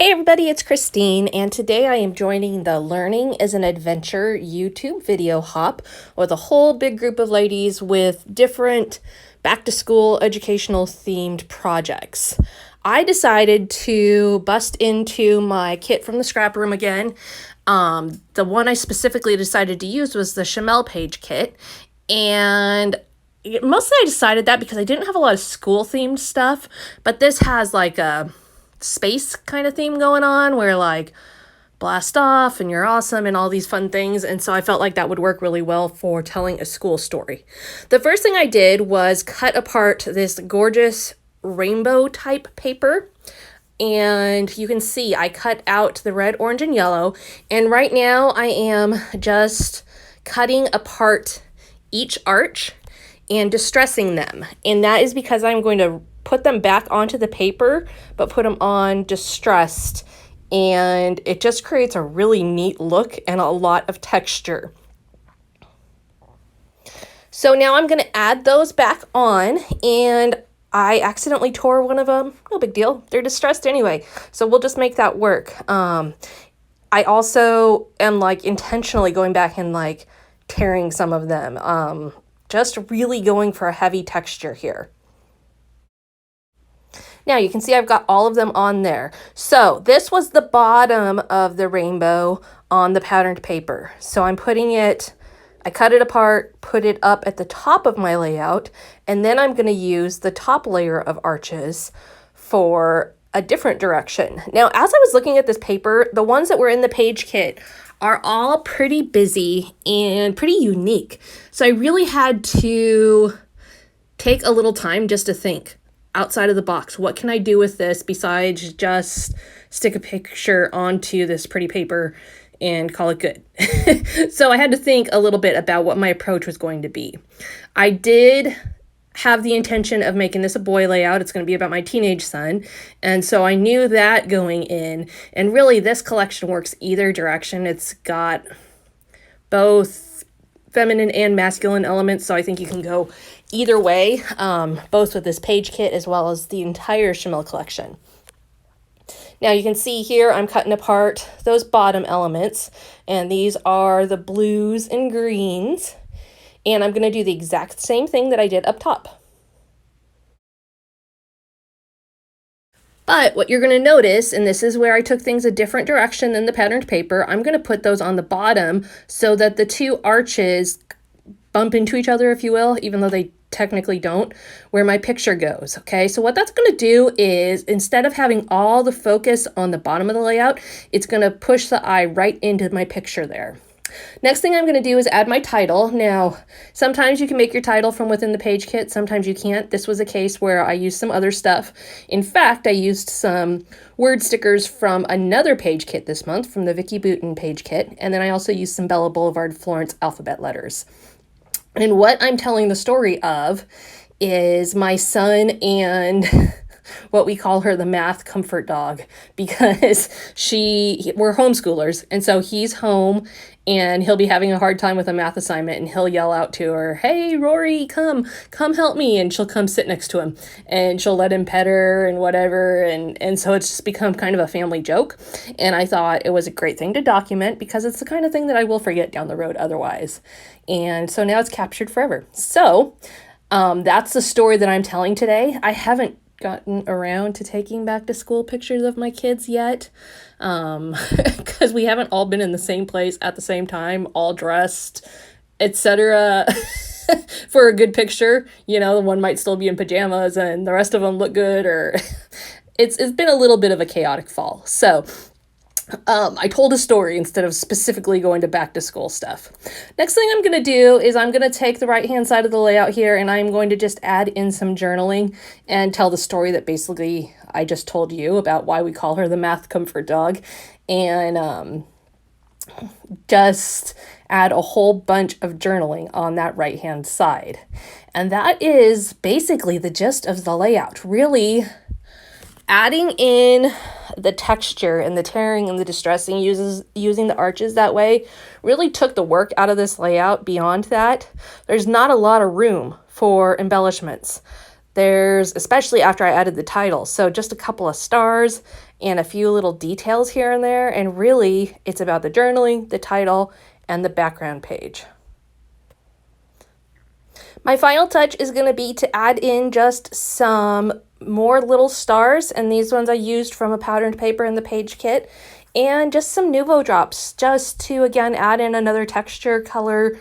Hey everybody, it's Christine, and today I am joining the Learning is an Adventure YouTube video hop with a whole big group of ladies with different back-to-school educational themed projects. I decided to bust into my kit from the scrap room again. The one I specifically decided to use was the Chamel Page kit, and mostly I decided that because I didn't have a lot of school-themed stuff, but this has like a space kind of theme going on where like blast off and you're awesome and all these fun things, and so I felt like that would work really well for telling a school story. The first thing I did was cut apart this gorgeous rainbow type paper, and you can see I cut out the red, orange, and yellow, and right now I am just cutting apart each arch and distressing them, and that is because I'm going to put them back onto the paper, but put them on distressed, and it just creates a really neat look and a lot of texture. So now I'm going to add those back on, and I accidentally tore one of them. No big deal. They're distressed anyway, so we'll just make that work. I also am like intentionally going back and like tearing some of them, just really going for a heavy texture here. Now you can see I've got all of them on there. So this was the bottom of the rainbow on the patterned paper. So I'm putting it, I cut it apart, put it up at the top of my layout, and then I'm going to use the top layer of arches for a different direction. Now, as I was looking at this paper, the ones that were in the page kit are all pretty busy and pretty unique. So I really had to take a little time just to think outside of the box. What can I do with this besides just stick a picture onto this pretty paper and call it good? So I had to think a little bit about what my approach was going to be. I did have the intention of making this a boy layout. It's going to be about my teenage son. And so I knew that going in. And really this collection works either direction. It's got both feminine and masculine elements, so I think you can go either way, both with this page kit as well as the entire Chamel collection. Now you can see here I'm cutting apart those bottom elements, and these are the blues and greens, and I'm going to do the exact same thing that I did up top. But what you're going to notice, and this is where I took things a different direction than the patterned paper, I'm going to put those on the bottom so that the two arches bump into each other, if you will, even though they technically don't, where my picture goes. Okay, so what that's going to do is, instead of having all the focus on the bottom of the layout, it's going to push the eye right into my picture there. Next thing I'm going to do is add my title. Now, sometimes you can make your title from within the page kit, sometimes you can't. This was a case where I used some other stuff. In fact, I used some word stickers from another page kit this month, from the Vicky Booten page kit, and then I also used some Bella Boulevard Florence alphabet letters. And what I'm telling the story of is my son and what we call her, the math comfort dog, because we're homeschoolers, and so he's home and he'll be having a hard time with a math assignment, and he'll yell out to her, "Hey Rory, come help me," and she'll come sit next to him and she'll let him pet her and whatever, and so it's just become kind of a family joke, and I thought it was a great thing to document because it's the kind of thing that I will forget down the road otherwise, and so now it's captured forever. So that's the story that I'm telling today. I haven't gotten around to taking back to school pictures of my kids yet, because we haven't all been in the same place at the same time, all dressed, etc. for a good picture. You know, one might still be in pajamas and the rest of them look good, or it's been a little bit of a chaotic fall. So I told a story instead of specifically going to back to school stuff. Next thing I'm going to do is I'm going to take the right hand side of the layout here, and I'm going to just add in some journaling and tell the story that basically I just told you about why we call her the math comfort dog, and just add a whole bunch of journaling on that right hand side. And that is basically the gist of the layout. Really adding in the texture and the tearing and the distressing, using the arches that way, really took the work out of this layout. Beyond that, there's not a lot of room for embellishments. There's, especially after I added the title, so just a couple of stars and a few little details here and there. And really, it's about the journaling, the title, and the background page. My final touch is going to be to add in just some more little stars, and these ones I used from a patterned paper in the page kit, and just some Nuvo drops just to, again, add in another texture, color,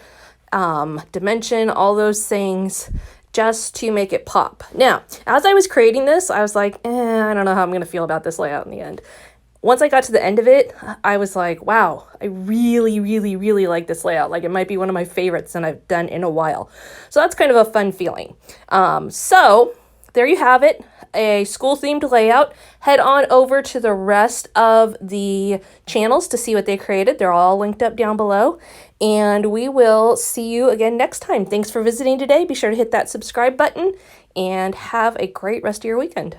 dimension, all those things, just to make it pop. Now, as I was creating this, I was like, I don't know how I'm going to feel about this layout in the end. Once I got to the end of it, I was like, wow, I really, really, really like this layout. Like, it might be one of my favorites that I've done in a while. So that's kind of a fun feeling. So there you have it, a school-themed layout. Head on over to the rest of the channels to see what they created. They're all linked up down below. And we will see you again next time. Thanks for visiting today. Be sure to hit that subscribe button and have a great rest of your weekend.